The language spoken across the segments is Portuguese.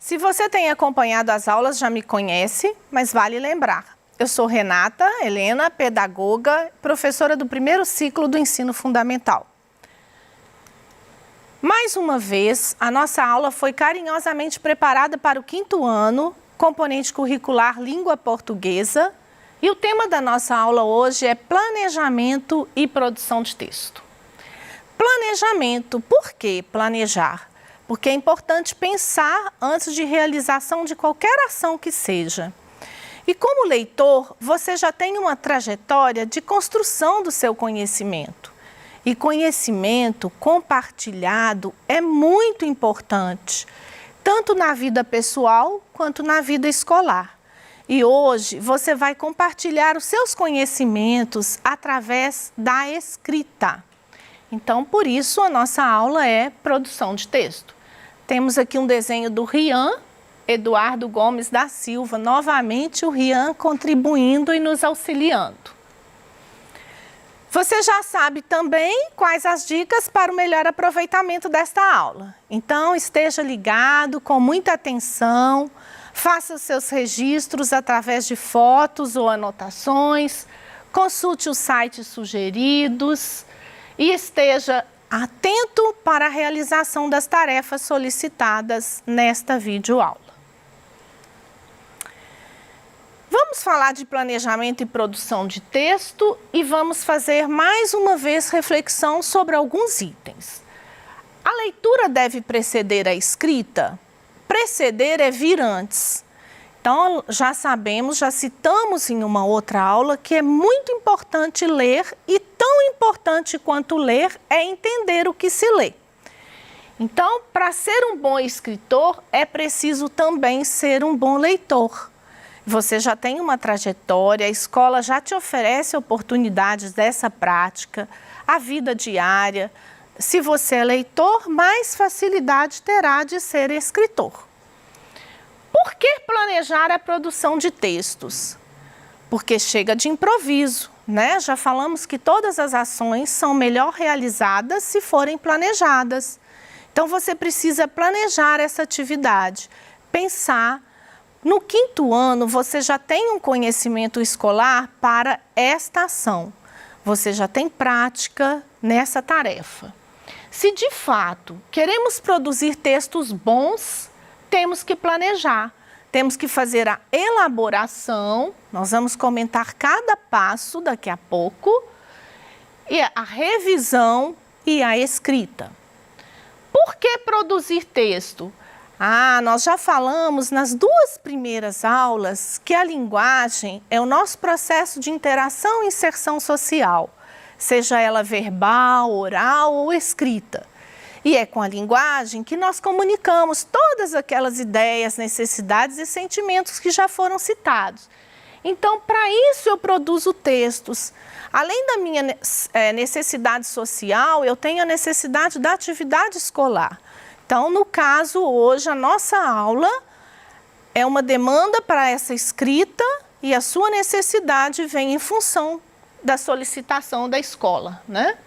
Se você tem acompanhado as aulas, já me conhece, mas vale lembrar. Eu sou Renata Helena, pedagoga, professora do primeiro ciclo do ensino fundamental. Mais uma vez, a nossa aula foi carinhosamente preparada para o 5º ano, componente curricular Língua Portuguesa, e o tema da nossa aula hoje é planejamento e produção de texto. Planejamento, por que planejar? Porque é importante pensar antes de realização de qualquer ação que seja. E como leitor, você já tem uma trajetória de construção do seu conhecimento. E conhecimento compartilhado é muito importante, tanto na vida pessoal quanto na vida escolar. E hoje você vai compartilhar os seus conhecimentos através da escrita. Então, por isso, a nossa aula é produção de texto. Temos aqui um desenho do Rian Eduardo Gomes da Silva, novamente o Rian contribuindo e nos auxiliando. Você já sabe também quais as dicas para o melhor aproveitamento desta aula. Então, esteja ligado, com muita atenção, faça os seus registros através de fotos ou anotações, consulte os sites sugeridos e esteja atento para a realização das tarefas solicitadas nesta videoaula. Vamos falar de planejamento e produção de texto e vamos fazer mais uma vez reflexão sobre alguns itens. A leitura deve preceder a escrita? Preceder é vir antes. Então, já sabemos, já citamos em uma outra aula que é muito importante ler e tão importante quanto ler é entender o que se lê. Então, para ser um bom escritor, é preciso também ser um bom leitor. Você já tem uma trajetória, a escola já te oferece oportunidades dessa prática, a vida diária. Se você é leitor, mais facilidade terá de ser escritor. Por que planejar a produção de textos? Porque chega de improviso, né? Já falamos que todas as ações são melhor realizadas se forem planejadas. Então, você precisa planejar essa atividade, pensar. No 5º ano, você já tem um conhecimento escolar para esta ação. Você já tem prática nessa tarefa. Se de fato queremos produzir textos bons, temos que planejar, temos que fazer a elaboração, nós vamos comentar cada passo daqui a pouco, e a revisão e a escrita. Por que produzir texto? Nós já falamos nas 2 primeiras aulas que a linguagem é o nosso processo de interação e inserção social, seja ela verbal, oral ou escrita. E é com a linguagem que nós comunicamos todas aquelas ideias, necessidades e sentimentos que já foram citados. Então, para isso eu produzo textos. Além da minha necessidade social, eu tenho a necessidade da atividade escolar. Então, no caso, hoje, a nossa aula é uma demanda para essa escrita e a sua necessidade vem em função da solicitação da escola, né?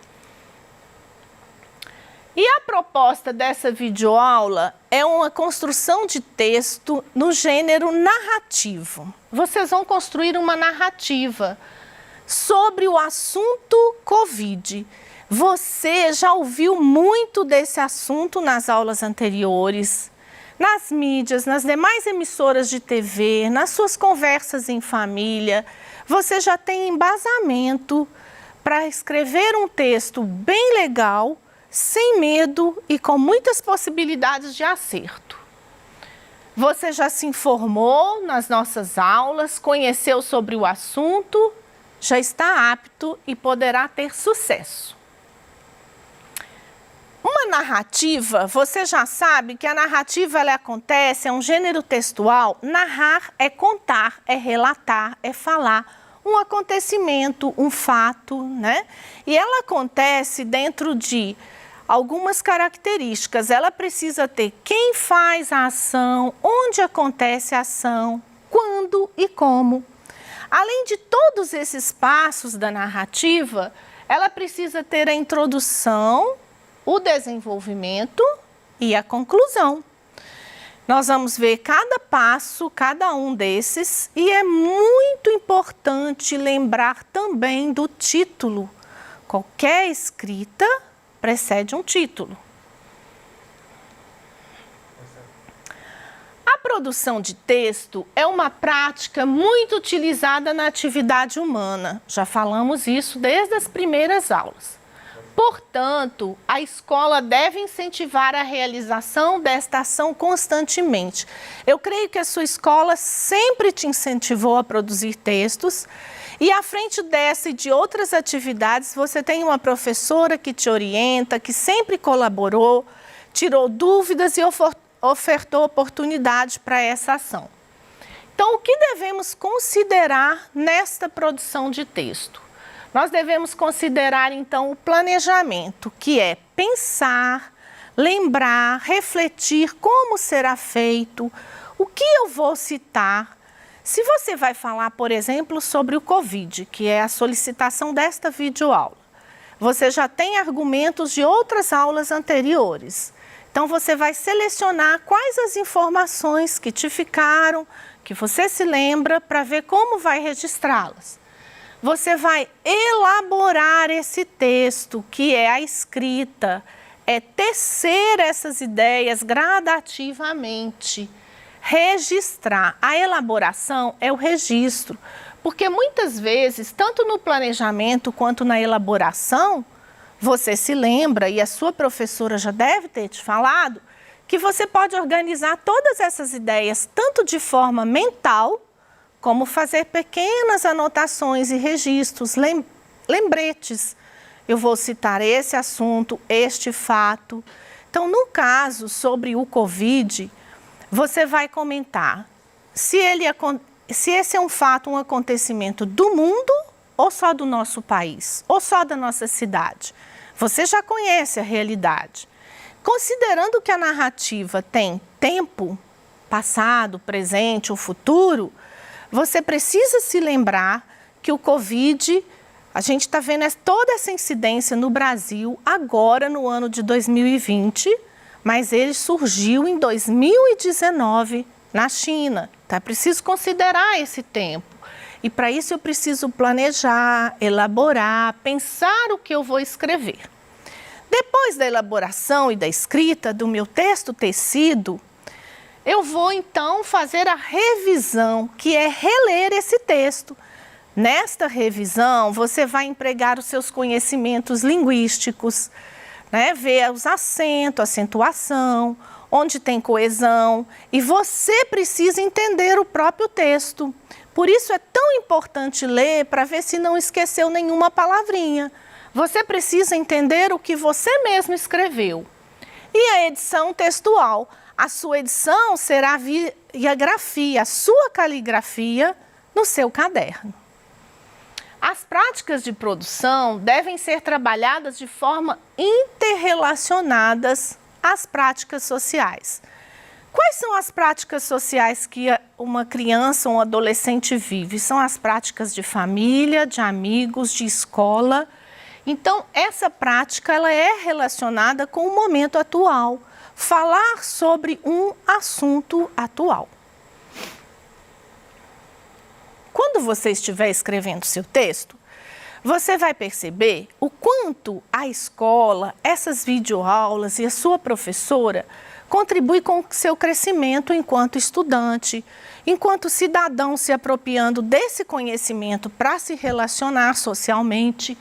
E a proposta dessa videoaula é uma construção de texto no gênero narrativo. Vocês vão construir uma narrativa sobre o assunto Covid. Você já ouviu muito desse assunto nas aulas anteriores, nas mídias, nas demais emissoras de TV, nas suas conversas em família. Você já tem embasamento para escrever um texto bem legal, sem medo e com muitas possibilidades de acerto. Você já se informou nas nossas aulas, conheceu sobre o assunto, já está apto e poderá ter sucesso. Uma narrativa, você já sabe que a narrativa ela acontece, é um gênero textual. Narrar é contar, é relatar, é falar um acontecimento, um fato, né? E ela acontece dentro de algumas características. Ela precisa ter quem faz a ação, onde acontece a ação, quando e como. Além de todos esses passos da narrativa, ela precisa ter a introdução, o desenvolvimento e a conclusão. Nós vamos ver cada passo, cada um desses, e é muito importante lembrar também do título. Qualquer escrita precede um título. A produção de texto é uma prática muito utilizada na atividade humana. Já falamos isso desde as primeiras aulas. Portanto, a escola deve incentivar a realização desta ação constantemente. Eu creio que a sua escola sempre te incentivou a produzir textos e à frente dessa e de outras atividades, você tem uma professora que te orienta, que sempre colaborou, tirou dúvidas e ofertou oportunidade para essa ação. Então, o que devemos considerar nesta produção de texto? Nós devemos considerar, então, o planejamento, que é pensar, lembrar, refletir como será feito, o que eu vou citar. Se você vai falar, por exemplo, sobre o Covid, que é a solicitação desta videoaula, você já tem argumentos de outras aulas anteriores. Então, você vai selecionar quais as informações que te ficaram, que você se lembra, para ver como vai registrá-las. Você vai elaborar esse texto, que é a escrita, é tecer essas ideias gradativamente, registrar. A elaboração é o registro, porque muitas vezes, tanto no planejamento quanto na elaboração, você se lembra, e a sua professora já deve ter te falado, que você pode organizar todas essas ideias, tanto de forma mental, como fazer pequenas anotações e registros, lembretes. Eu vou citar esse assunto, este fato. Então, no caso sobre o Covid, você vai comentar se esse é um fato, um acontecimento do mundo ou só do nosso país, ou só da nossa cidade. Você já conhece a realidade. Considerando que a narrativa tem tempo, passado, presente ou futuro, você precisa se lembrar que o Covid, a gente está vendo toda essa incidência no Brasil agora no ano de 2020, mas ele surgiu em 2019 na China. Então é preciso considerar esse tempo. E para isso eu preciso planejar, elaborar, pensar o que eu vou escrever. Depois da elaboração e da escrita do meu texto tecido, eu vou então fazer a revisão, que é reler esse texto. Nesta revisão, você vai empregar os seus conhecimentos linguísticos, né? Ver os acentos, acentuação, onde tem coesão, e você precisa entender o próprio texto. Por isso é tão importante ler para ver se não esqueceu nenhuma palavrinha. Você precisa entender o que você mesmo escreveu. E a edição textual. A sua edição será via grafia, a sua caligrafia no seu caderno. As práticas de produção devem ser trabalhadas de forma interrelacionadas às práticas sociais. Quais são as práticas sociais que uma criança ou um adolescente vive? São as práticas de família, de amigos, de escola. Então, essa prática ela é relacionada com o momento atual. Falar sobre um assunto atual. Quando você estiver escrevendo seu texto, você vai perceber o quanto a escola, essas videoaulas e a sua professora contribuem com o seu crescimento enquanto estudante, enquanto cidadão se apropriando desse conhecimento para se relacionar socialmente,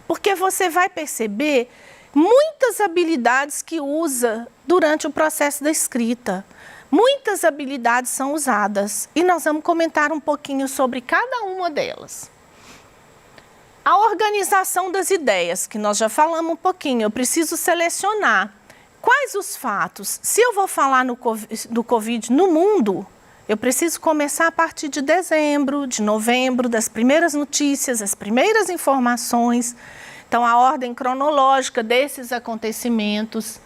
porque você vai perceber muitas habilidades que usa durante o processo da escrita. Muitas habilidades são usadas e nós vamos comentar um pouquinho sobre cada uma delas. A organização das ideias, que nós já falamos um pouquinho, eu preciso selecionar quais os fatos. Se eu vou falar do Covid no mundo, eu preciso começar a partir de dezembro, de novembro, das primeiras notícias, as primeiras informações. Então, a ordem cronológica desses acontecimentos,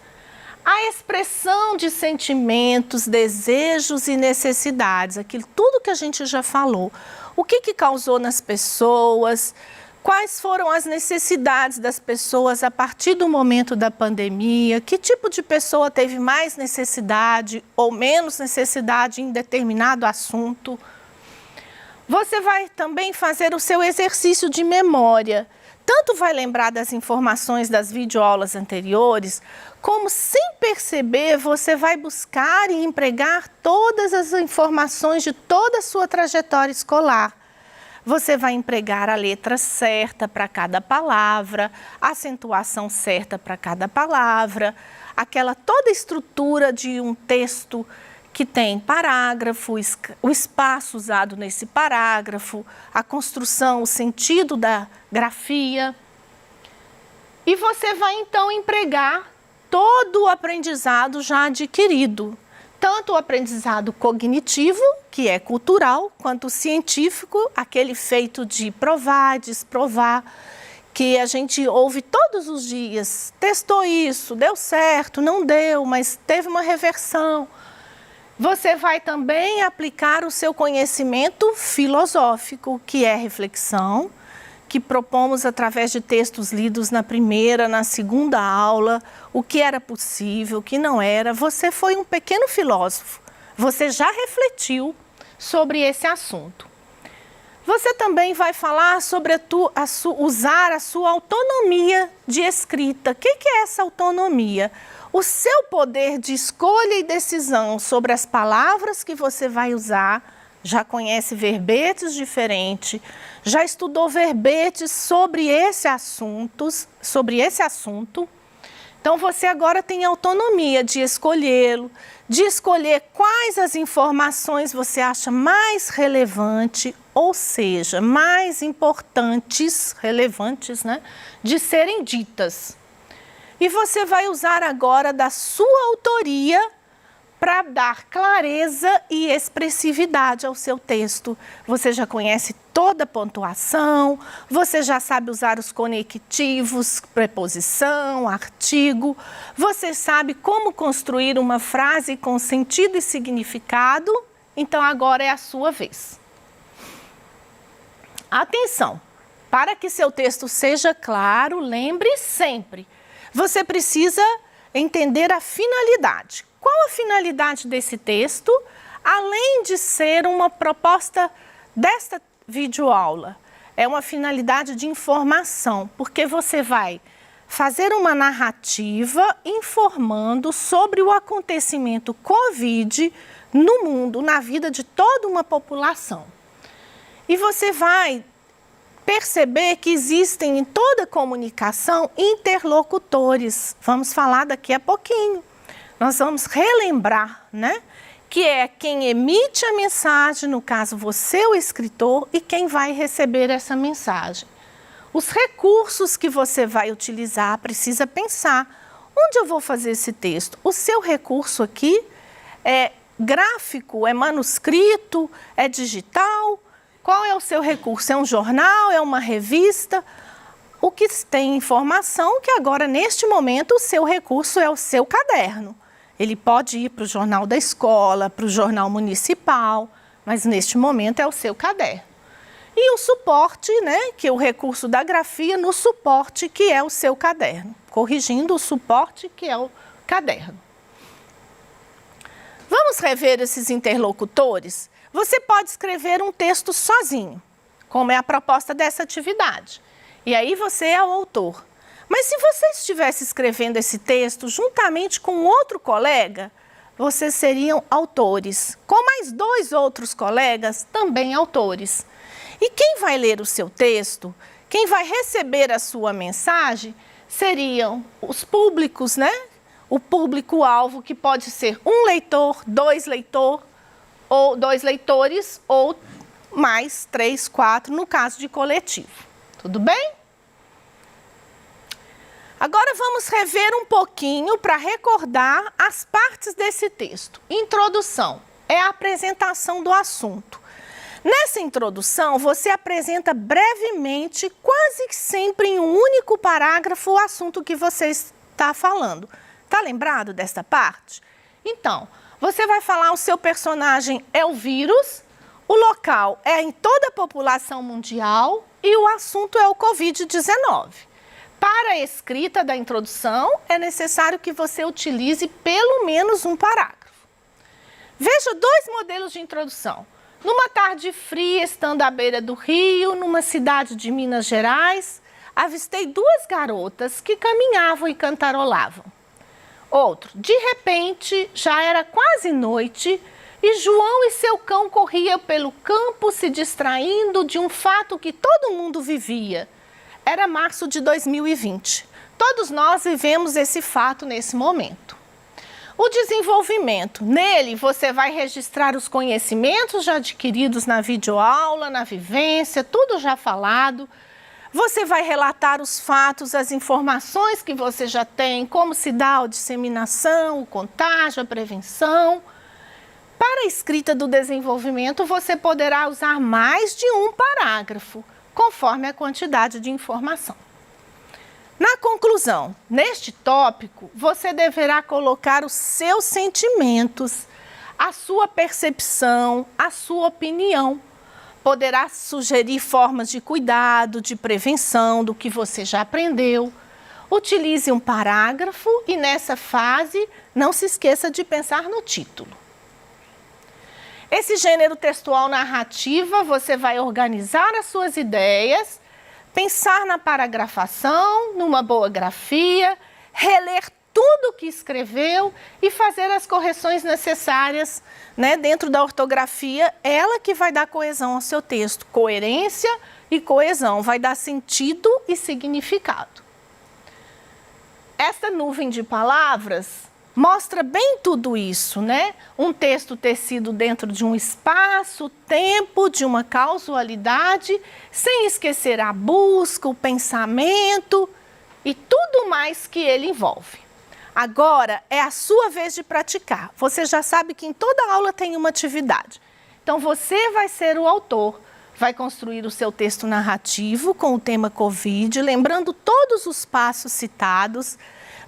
a expressão de sentimentos, desejos e necessidades, aquilo tudo que a gente já falou. O que causou nas pessoas, Quais foram as necessidades das pessoas a partir do momento da pandemia? Que tipo de pessoa teve mais necessidade ou menos necessidade em determinado assunto? Você vai também fazer o seu exercício de memória. Tanto vai lembrar das informações das videoaulas anteriores, como sem perceber você vai buscar e empregar todas as informações de toda a sua trajetória escolar. Você vai empregar a letra certa para cada palavra, a acentuação certa para cada palavra, aquela toda a estrutura de um texto que tem parágrafo, o espaço usado nesse parágrafo, a construção, o sentido da grafia. E você vai então empregar todo o aprendizado já adquirido. Tanto o aprendizado cognitivo, que é cultural, quanto o científico, aquele feito de provar, desprovar, que a gente ouve todos os dias. Testou isso, deu certo, não deu, mas teve uma reversão. Você vai também aplicar o seu conhecimento filosófico, que é reflexão, que propomos através de textos lidos na primeira, na segunda aula, o que era possível, o que não era. Você foi um pequeno filósofo, você já refletiu sobre esse assunto. Você também vai falar sobre usar a sua autonomia de escrita. O que é essa autonomia? O seu poder de escolha e decisão sobre as palavras que você vai usar. Já conhece verbetes diferentes, já estudou verbetes sobre esse assunto. Então, você agora tem autonomia de escolhê-lo, de escolher quais as informações você acha mais relevante, ou seja, mais importantes, relevantes, né, de serem ditas. E você vai usar agora da sua autoria para dar clareza e expressividade ao seu texto. Você já conhece toda a pontuação, você já sabe usar os conectivos, preposição, artigo, você sabe como construir uma frase com sentido e significado, então agora é a sua vez. Atenção, para que seu texto seja claro, lembre sempre, você precisa entender a finalidade. Qual a finalidade desse texto, além de ser uma proposta desta videoaula? É uma finalidade de informação, porque você vai fazer uma narrativa informando sobre o acontecimento Covid no mundo, na vida de toda uma população. E você vai perceber que existem em toda comunicação interlocutores. Vamos falar daqui a pouquinho. Nós vamos relembrar, né, que é quem emite a mensagem, no caso você, o escritor, e quem vai receber essa mensagem. Os recursos que você vai utilizar, precisa pensar, onde eu vou fazer esse texto? O seu recurso aqui é gráfico, é manuscrito, é digital? Qual é o seu recurso? É um jornal, é uma revista? O que tem informação que agora, neste momento, o seu recurso é o seu caderno. Ele pode ir para o jornal da escola, para o jornal municipal, mas neste momento é o seu caderno. E o suporte, né, que é o recurso da grafia no suporte, que é o seu caderno. Corrigindo o suporte, que é o caderno. Vamos rever esses interlocutores? Você pode escrever um texto sozinho, como é a proposta dessa atividade. E aí você é o autor. Mas se você estivesse escrevendo esse texto juntamente com outro colega, vocês seriam autores, com mais 2 outros colegas também autores. E quem vai ler o seu texto, quem vai receber a sua mensagem, seriam os públicos, né? O público-alvo, que pode ser um leitor, 2 leitores, ou 2 leitores, ou mais 3, 4, no caso de coletivo. Tudo bem? Agora vamos rever um pouquinho para recordar as partes desse texto. Introdução é a apresentação do assunto. Nessa introdução, você apresenta brevemente, quase sempre em um único parágrafo, o assunto que você está falando. Está lembrado dessa parte? Então, você vai falar o seu personagem é o vírus, o local é em toda a população mundial, e o assunto é o Covid-19. Para a escrita da introdução, é necessário que você utilize pelo menos um parágrafo. Veja 2 modelos de introdução. Numa tarde fria, estando à beira do rio, numa cidade de Minas Gerais, avistei 2 garotas que caminhavam e cantarolavam. Outro, de repente, já era quase noite e João e seu cão corriam pelo campo se distraindo de um fato que todo mundo vivia. Era março de 2020. Todos nós vivemos esse fato nesse momento. O desenvolvimento. Nele, você vai registrar os conhecimentos já adquiridos na videoaula, na vivência, tudo já falado. Você vai relatar os fatos, as informações que você já tem, como se dá a disseminação, o contágio, a prevenção. Para a escrita do desenvolvimento, você poderá usar mais de um parágrafo, conforme a quantidade de informação. Na conclusão, neste tópico, você deverá colocar os seus sentimentos, a sua percepção, a sua opinião. Poderá sugerir formas de cuidado, de prevenção do que você já aprendeu. Utilize um parágrafo e nessa fase não se esqueça de pensar no título. Esse gênero textual narrativa, você vai organizar as suas ideias, pensar na paragrafação, numa boa grafia, reler tudo o que escreveu e fazer as correções necessárias, né, dentro da ortografia, ela que vai dar coesão ao seu texto. Coerência e coesão, vai dar sentido e significado. Esta nuvem de palavras mostra bem tudo isso, né? Um texto tecido dentro de um espaço, tempo, de uma causalidade, sem esquecer a busca, o pensamento e tudo mais que ele envolve. Agora é a sua vez de praticar. Você já sabe que em toda aula tem uma atividade. Então você vai ser o autor, vai construir o seu texto narrativo com o tema Covid, lembrando todos os passos citados,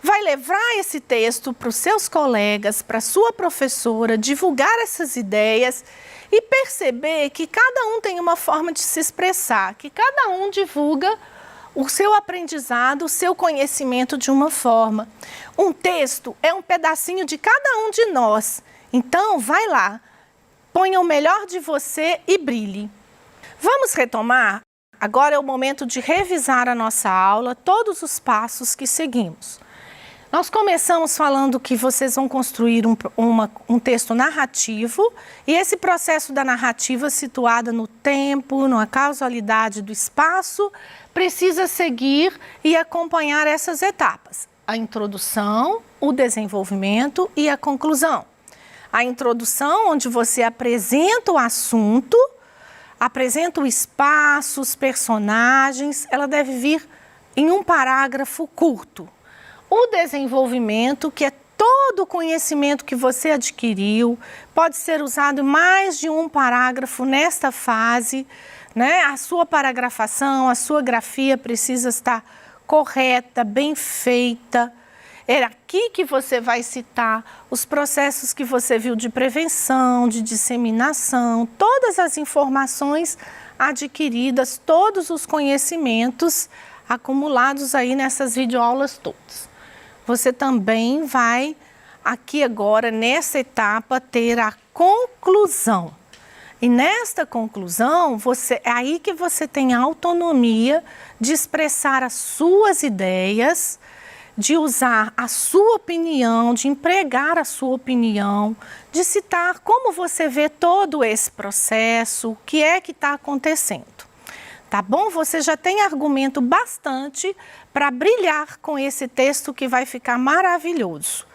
vai levar esse texto para os seus colegas, para a sua professora, divulgar essas ideias e perceber que cada um tem uma forma de se expressar, que cada um divulga o seu aprendizado, o seu conhecimento de uma forma. Um texto é um pedacinho de cada um de nós. Então, vai lá, ponha o melhor de você e brilhe. Vamos retomar? Agora é o momento de revisar a nossa aula, todos os passos que seguimos. Nós começamos falando que vocês vão construir um texto narrativo e esse processo da narrativa situada no tempo, na causalidade do espaço, precisa seguir e acompanhar essas etapas. A introdução, o desenvolvimento e a conclusão. A introdução, onde você apresenta o assunto, apresenta o espaço, os personagens, ela deve vir em um parágrafo curto. O desenvolvimento, que é todo o conhecimento que você adquiriu, pode ser usado em mais de um parágrafo nesta fase, né? A sua paragrafação, a sua grafia precisa estar correta, bem feita. É aqui que você vai citar os processos que você viu de prevenção, de disseminação, todas as informações adquiridas, todos os conhecimentos acumulados aí nessas videoaulas todas. Você também vai, aqui agora, nessa etapa, ter a conclusão. E nesta conclusão, é aí que você tem a autonomia de expressar as suas ideias, de usar a sua opinião, de empregar a sua opinião, de citar como você vê todo esse processo, o que é que está acontecendo. Tá bom? Você já tem argumento bastante para brilhar com esse texto que vai ficar maravilhoso.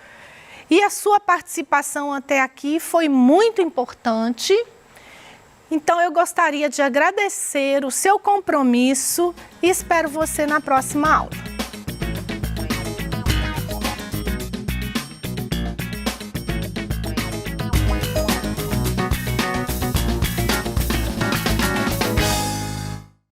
E a sua participação até aqui foi muito importante. Então eu gostaria de agradecer o seu compromisso e espero você na próxima aula.